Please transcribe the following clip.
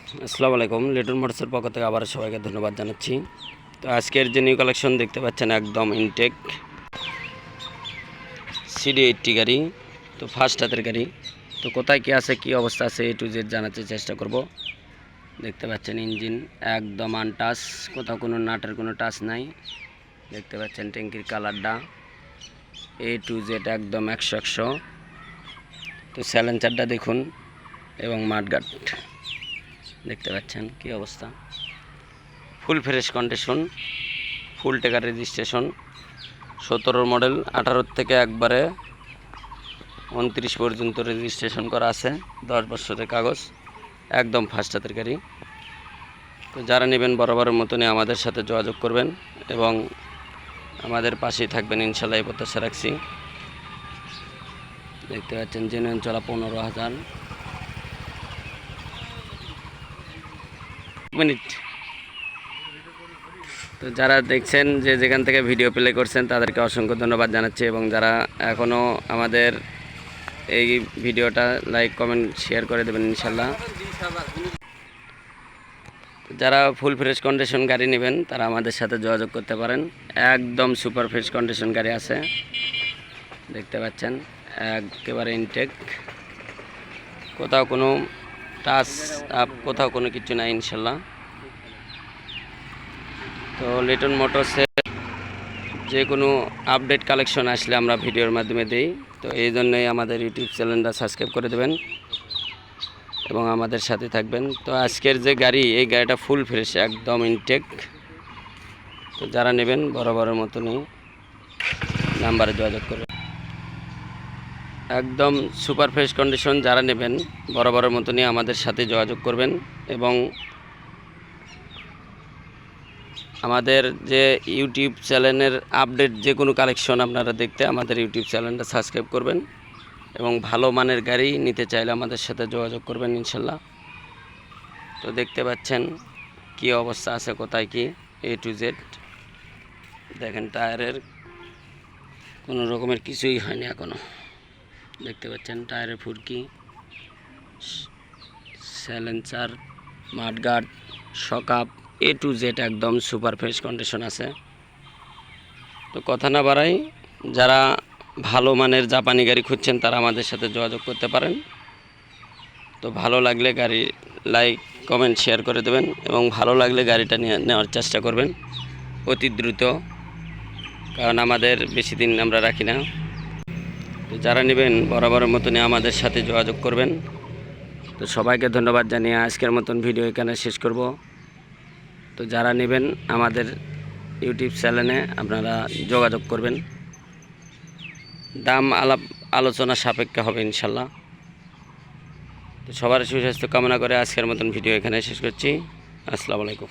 আসসালামু আলাইকুম। লিটন মোটরসের পক্ষ থেকে আবার সবাইকে ধন্যবাদ জানাচ্ছি। তো আজকের যে নিউ কালেকশন দেখতে পাচ্ছেন একদম ইনটেক CD80 গাড়ি। তো ফার্স্ট হাতের গাড়ি। তো কোথায় কী আছে, কী অবস্থা আছে, A to Z জানাতে চেষ্টা করব। দেখতে পাচ্ছেন ইঞ্জিন একদম আনটাচ, কোথাও কোনো নাটের কোনো টাচ নাই। দেখতে পাচ্ছেন ট্যাঙ্কির কালারটা A to Z একদম 100। তো স্যালেন্সারটা দেখুন এবং মাঠগাট দেখতে পাচ্ছেন কি অবস্থা, ফুল ফ্রেশ কন্ডিশন, ফুল টেকার রেজিস্ট্রেশন, 17 মডেল, 18 থেকে একবারে 29 পর্যন্ত রেজিস্ট্রেশন করা আছে, 10 বছরের কাগজ, একদম ফার্স্ট হাতের গাড়ি। তো যারা নেবেন বরাবরের মতনই আমাদের সাথে যোগাযোগ করবেন এবং আমাদের পাশেই থাকবেন ইনশাল্লাহ, এই প্রত্যাশা রাখছি। দেখতে পাচ্ছেন জেনুইন চলা 15,000 মিনিট। তো যারা দেখছেন যে যেখান থেকে ভিডিও প্লে করছেন তাদেরকে অসংখ্য ধন্যবাদ জানাচ্ছি, এবং যারা এখনও আমাদের এই ভিডিওটা লাইক কমেন্ট শেয়ার করে দেবেন ইনশাল্লাহ। যারা ফুল ফ্রেশ কন্ডিশন গাড়ি নেবেন তারা আমাদের সাথে যোগাযোগ করতে পারেন। একদম সুপার ফ্রেশ কন্ডিশন গাড়ি আছে, দেখতে পাচ্ছেন একেবারে ইনটেক, কোথাও কোনো টাচ আপ, কোথাও কোনো কিছু নাই ইনশাল্লাহ। তো লিটন মোটরসে যে কোনো আপডেট কালেকশন আসলে আমরা ভিডিওর মাধ্যমে দিই। তো এই জন্যই আমাদের ইউটিউব চ্যানেলটা সাবস্ক্রাইব করে দেবেন এবং আমাদের সাথে থাকবেন। তো আজকের যে গাড়ি, এই গাড়িটা ফুল ফ্রেশ একদম ইনটেক। তো যারা নেবেন বরাবরের মতনই নাম্বারে যোগাযোগ করবেন। একদম সুপার ফ্রেশ কন্ডিশন, যারা নেবেন বরাবরের মতনই আমাদের সাথে যোগাযোগ করবেন এবং আমাদের যে ইউটিউব চ্যানেলের আপডেট যে কোনো কালেকশন আপনারা দেখতে আমাদের ইউটিউব চ্যানেলটা সাবস্ক্রাইব করবেন এবং ভালো মানের গাড়ি নিতে চাইলে আমাদের সাথে যোগাযোগ করবেন ইনশাল্লাহ। তো দেখতে পাচ্ছেন কি অবস্থা আছে, কোথায় কি A to Z। দেখেন টায়ারের কোনো রকমের কিছুই হয়নি এখনও। দেখতে পাচ্ছেন টায়ারের ফুরকি, silencer, mudguard, shock up, A to Z একদম সুপার ফ্রেশ কন্ডিশন আছে। তো কথা না বাড়াই, যারা ভালো মানের জাপানি গাড়ি খুঁজছেন তারা আমাদের সাথে যোগাযোগ করতে পারেন। তো ভালো লাগলে গাড়ি লাইক কমেন্ট শেয়ার করে দেবেন এবং ভালো লাগলে গাড়িটা নেওয়ার চেষ্টা করবেন অতি দ্রুত, কারণ আমাদের বেশি দিন আমরা রাখি না। তো যারা নেবেন বরাবরের মতনই আমাদের সাথে যোগাযোগ করবেন। তো সবাইকে ধন্যবাদ জানিয়ে আজকের মতন ভিডিও এখানে শেষ করব। তো যারা নেবেন আমাদের ইউটিউব চ্যানেলে আপনারা যোগাযোগ করবেন, দাম আলোচনা সাপেক্ষে হবে ইনশাল্লাহ। তো সবার সুস্বাস্থ্য কামনা করে আজকের মতন ভিডিও এখানে শেষ করছি। আসসালামু আলাইকুম।